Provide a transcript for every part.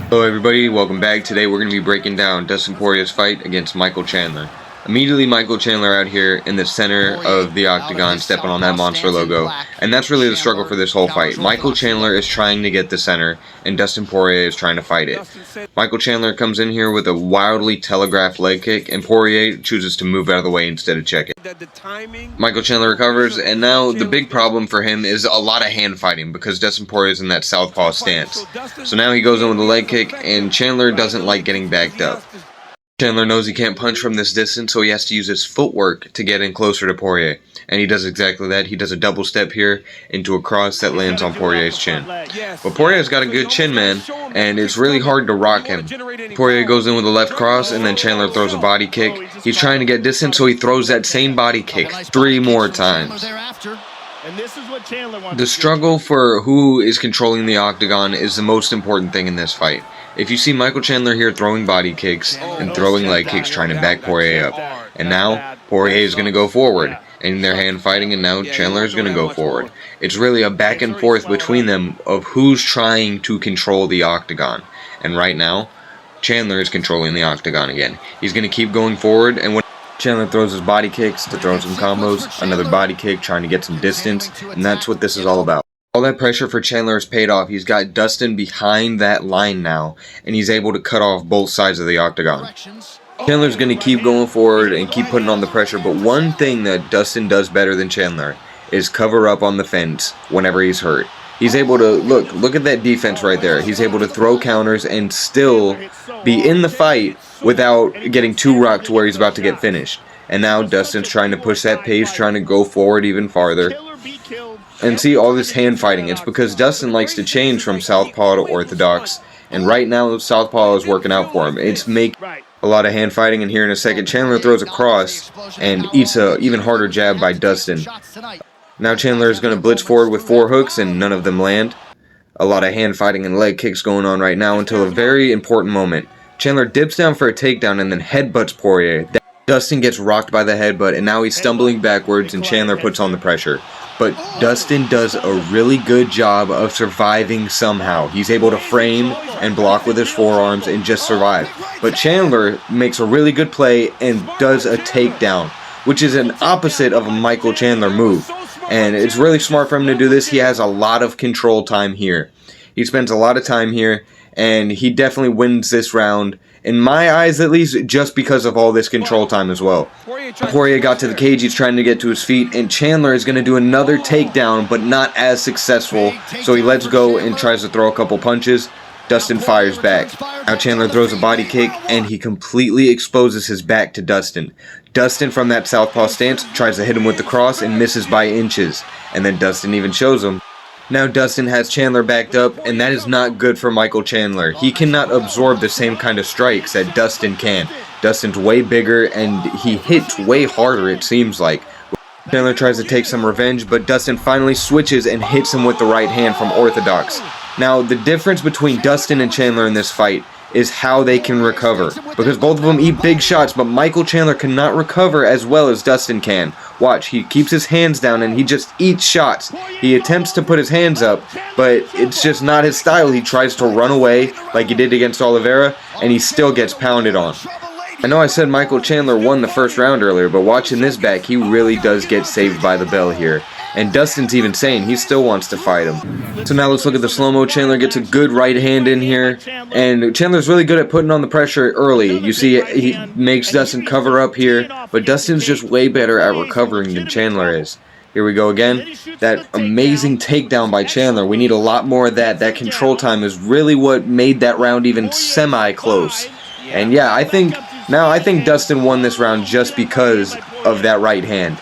Hello everybody, welcome back. Today we're going to be breaking down Dustin Poirier's fight against Michael Chandler. Immediately Michael Chandler out here in the center of the octagon stepping on that monster logo, and that's really the struggle for this whole fight. Michael Chandler is trying to get the center and Dustin Poirier is trying to fight it. Michael Chandler comes in here with a wildly telegraphed leg kick and Poirier chooses to move out of the way instead of check it. Michael Chandler recovers, and now the big problem for him is a lot of hand fighting because Dustin Poirier is in that southpaw stance. So now he goes in with a leg kick and Chandler doesn't like getting backed up. Chandler knows he can't punch from this distance, so he has to use his footwork to get in closer to Poirier. And he does exactly that. He does a double step here into a cross that lands on Poirier's chin. But Poirier's got a good chin, man, and it's really hard to rock him. Poirier goes in with a left cross, and then Chandler throws a body kick. He's trying to get distance, so he throws that same body kick 3 more times. The struggle for who is controlling the octagon is the most important thing in this fight. If you see Michael Chandler here throwing body kicks and throwing leg kicks trying to back Poirier up, and now Poirier is going to go forward, and they're hand fighting, and now Chandler is going to go forward. It's really a back and forth between them of who's trying to control the octagon, and right now Chandler is controlling the octagon again. He's going to keep going forward, and when Chandler throws his body kicks to throw some combos, another body kick trying to get some distance, and that's what this is all about. All that pressure for Chandler has paid off. He's got Dustin behind that line now, and he's able to cut off both sides of the octagon. Chandler's going to keep going forward and keep putting on the pressure, but one thing that Dustin does better than Chandler is cover up on the fence whenever he's hurt. He's able to, look at that defense right there. He's able to throw counters and still be in the fight without getting too rocked to where he's about to get finished. And now Dustin's trying to push that pace, trying to go forward even farther. And see all this hand fighting. It's because Dustin likes to change from southpaw to orthodox, and right now southpaw is working out for him. It's making a lot of hand fighting, and here in a second Chandler throws a cross and eats a even harder jab by Dustin. Now Chandler is going to blitz forward with 4 hooks and none of them land. A lot of hand fighting and leg kicks going on right now until a very important moment. Chandler dips down for a takedown and then headbutts Poirier. Dustin gets rocked by the headbutt, and now he's stumbling backwards and Chandler puts on the pressure. But Dustin does a really good job of surviving somehow. He's able to frame and block with his forearms and just survive. But Chandler makes a really good play and does a takedown, which is an opposite of a Michael Chandler move. And it's really smart for him to do this. He has a lot of control time here. He spends a lot of time here, and he definitely wins this round, in my eyes at least, just because of all this control time as well. Poirier got to the cage, he's trying to get to his feet, and Chandler is going to do another takedown, but not as successful, so he lets go and tries to throw a couple punches. Dustin fires back. Now Chandler throws a body kick, and he completely exposes his back to Dustin. Dustin, from that southpaw stance, tries to hit him with the cross and misses by inches, and then Dustin even shows him. Now Dustin has Chandler backed up, and that is not good for Michael Chandler. He cannot absorb the same kind of strikes that Dustin can. Dustin's way bigger, and he hits way harder, it seems like. Chandler tries to take some revenge, but Dustin finally switches and hits him with the right hand from orthodox. Now, the difference between Dustin and Chandler in this fight is how they can recover, because both of them eat big shots, but Michael Chandler cannot recover as well as Dustin can. Watch, he keeps his hands down and he just eats shots. He attempts to put his hands up, but it's just not his style. He tries to run away like he did against Oliveira, and he still gets pounded on. I know I said Michael Chandler won the first round earlier, but watching this back, he really does get saved by the bell here. And Dustin's even saying he still wants to fight him. So now let's look at the slow-mo. Chandler gets a good right hand in here, and Chandler's really good at putting on the pressure early. You see he makes Dustin cover up here, but Dustin's just way better at recovering than Chandler is. Here we go again. That amazing takedown by Chandler. We need a lot more of that. That control time is really what made that round even semi-close. And yeah, I think Dustin won this round just because of that right hand.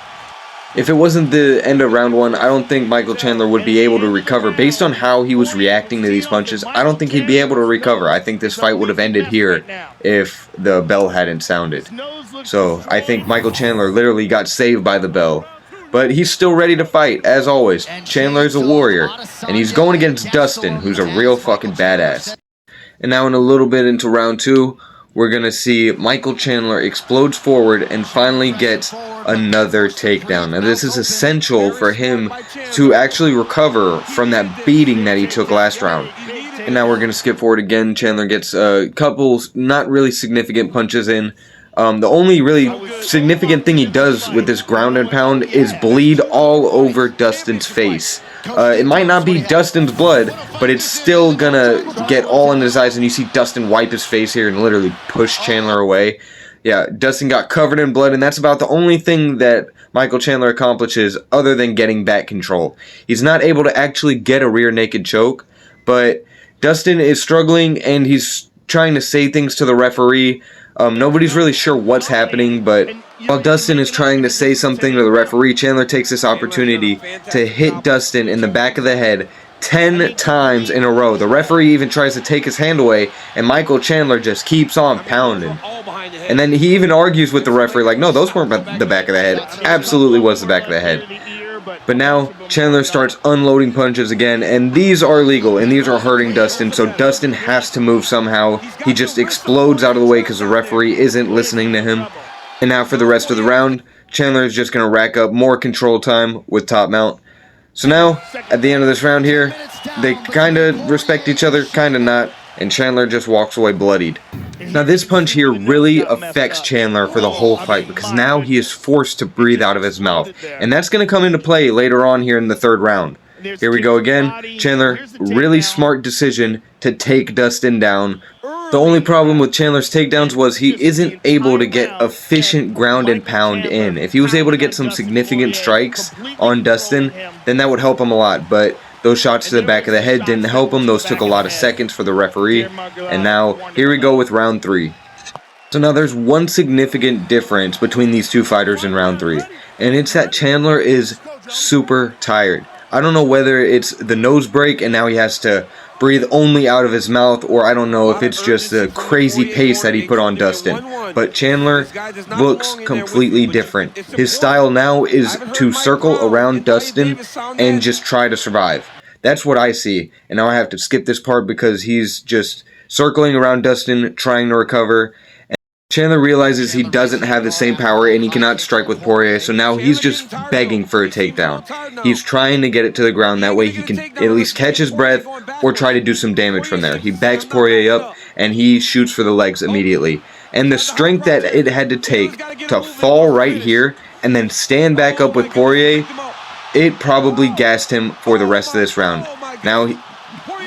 If it wasn't the end of round 1, I don't think Michael Chandler would be able to recover. Based on how he was reacting to these punches, I don't think he'd be able to recover. I think this fight would have ended here if the bell hadn't sounded. So I think Michael Chandler literally got saved by the bell. But he's still ready to fight, as always. Chandler is a warrior, and he's going against Dustin, who's a real fucking badass. And now in a little bit into round 2, we're going to see Michael Chandler explodes forward and finally gets another takedown. Now this is essential for him to actually recover from that beating that he took last round. And now we're going to skip forward again. Chandler gets a couple not really significant punches in. The only really significant thing he does with this ground and pound is bleed all over Dustin's face. It might not be Dustin's blood, but it's still gonna get all in his eyes, and you see Dustin wipe his face here and literally push Chandler away. Yeah, Dustin got covered in blood, and that's about the only thing that Michael Chandler accomplishes other than getting back control. He's not able to actually get a rear naked choke, but Dustin is struggling, and he's trying to say things to the referee. Nobody's really sure what's happening, but while Dustin is trying to say something to the referee, Chandler takes this opportunity to hit Dustin in the back of the head 10 times in a row. The referee even tries to take his hand away, and Michael Chandler just keeps on pounding. And then he even argues with the referee like, no, those weren't the back of the head. Absolutely was the back of the head. But now Chandler starts unloading punches again, and these are legal, and these are hurting Dustin, so Dustin has to move somehow. He just explodes out of the way because the referee isn't listening to him. And now for the rest of the round, Chandler is just going to rack up more control time with top mount. So now, at the end of this round here, they kind of respect each other, kind of not, and Chandler just walks away bloodied. Now this punch here really affects Chandler for the whole fight because now he is forced to breathe out of his mouth. And that's going to come into play later on here in the third round. Here we go again. Chandler, really smart decision to take Dustin down. The only problem with Chandler's takedowns was he isn't able to get efficient ground and pound in. If he was able to get some significant strikes on Dustin, then that would help him a lot. But those shots to the back of the head didn't help him. Those took a lot of seconds for the referee. And now, here we go with round 3. So now there's one significant difference between these two fighters in round 3. And it's that Chandler is super tired. I don't know whether it's the nose break and now he has to breathe only out of his mouth, or I don't know if it's just the crazy pace that he put on Dustin. But Chandler looks completely different. His style now is to circle around Dustin and just try to survive. That's what I see. And now I have to skip this part because he's just circling around Dustin, trying to recover. Chandler realizes he doesn't have the same power and he cannot strike with Poirier, so now he's just begging for a takedown. He's trying to get it to the ground, that way he can at least catch his breath or try to do some damage from there. He backs Poirier up and he shoots for the legs immediately. And the strength that it had to take to fall right here and then stand back up with Poirier, it probably gassed him for the rest of this round. Now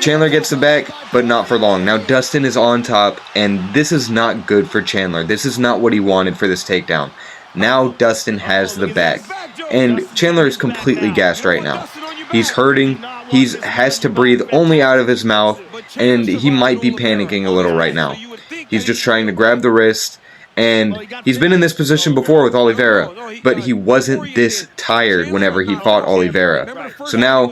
Chandler gets the back, but not for long. Now Dustin is on top, and this is not good for Chandler. This is not what he wanted for this takedown. Now Dustin has the back, and Chandler is completely gassed right now. He's hurting, he has to breathe only out of his mouth, and he might be panicking a little right now. He's just trying to grab the wrist, and he's been in this position before with Oliveira, but he wasn't this tired whenever he fought Oliveira. So now,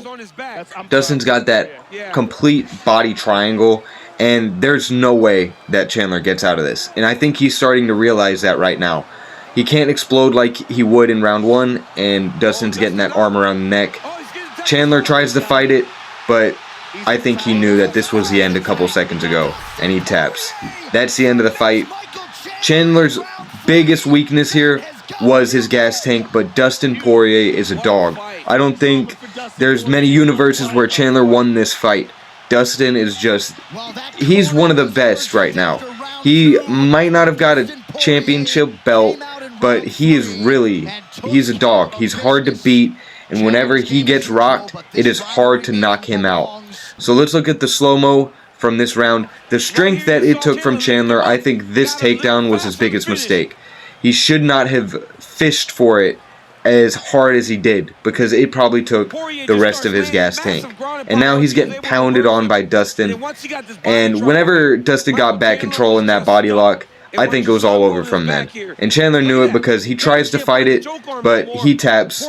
Dustin's got that complete body triangle, and there's no way that Chandler gets out of this. And I think he's starting to realize that right now. He can't explode like he would in round 1, and Dustin's getting that arm around the neck. Chandler tries to fight it, but I think he knew that this was the end a couple seconds ago, and he taps. That's the end of the fight. Chandler's biggest weakness here was his gas tank, but Dustin Poirier is a dog. I don't think there's many universes where Chandler won this fight. Dustin is just, he's one of the best right now. He might not have got a championship belt, but he's a dog. He's hard to beat, and whenever he gets rocked, it is hard to knock him out. So let's look at the slow-mo from this round. The strength that it took from Chandler, I think this takedown was his biggest mistake. He should not have fished for it as hard as he did, because it probably took the rest of his gas tank. And now he's getting pounded on by Dustin, and whenever Dustin got back control in that body lock, I think it was all over from then. And Chandler knew it because he tries to fight it, but he taps.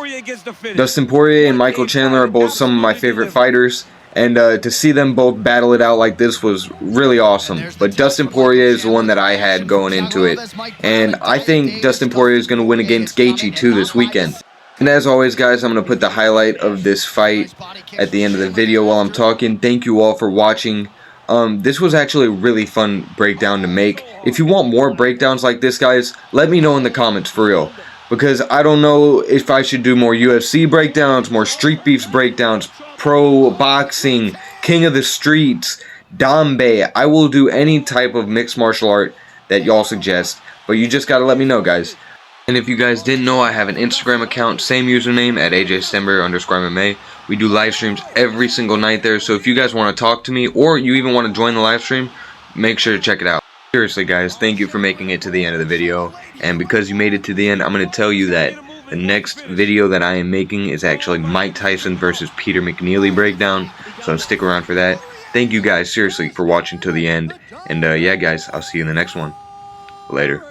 Dustin Poirier and Michael Chandler are both some of my favorite fighters, and to see them both battle it out like this was really awesome. But Dustin Poirier is the one that I had going into it, and I think Dustin Poirier is going to win against Gaethje too this weekend. And as always, guys, I'm going to put the highlight of this fight at the end of the video while I'm talking. Thank you all for watching. This was actually a really fun breakdown to make. If you want more breakdowns like this, guys, let me know in the comments for real. Because I don't know if I should do more UFC breakdowns, more Street Beefs breakdowns, pro boxing, King of the Streets, Dambe. I will do any type of mixed martial art that y'all suggest, but you just gotta let me know, guys. And if you guys didn't know, I have an Instagram account, same username at AJStember_MMA. We do live streams every single night there, so if you guys want to talk to me, or you even want to join the live stream, make sure to check it out. Seriously, guys, thank you for making it to the end of the video, and because you made it to the end, I'm going to tell you that the next video that I am making is actually Mike Tyson versus Peter McNeely breakdown, so stick around for that. Thank you guys, seriously, for watching to the end, and yeah, guys, I'll see you in the next one. Later.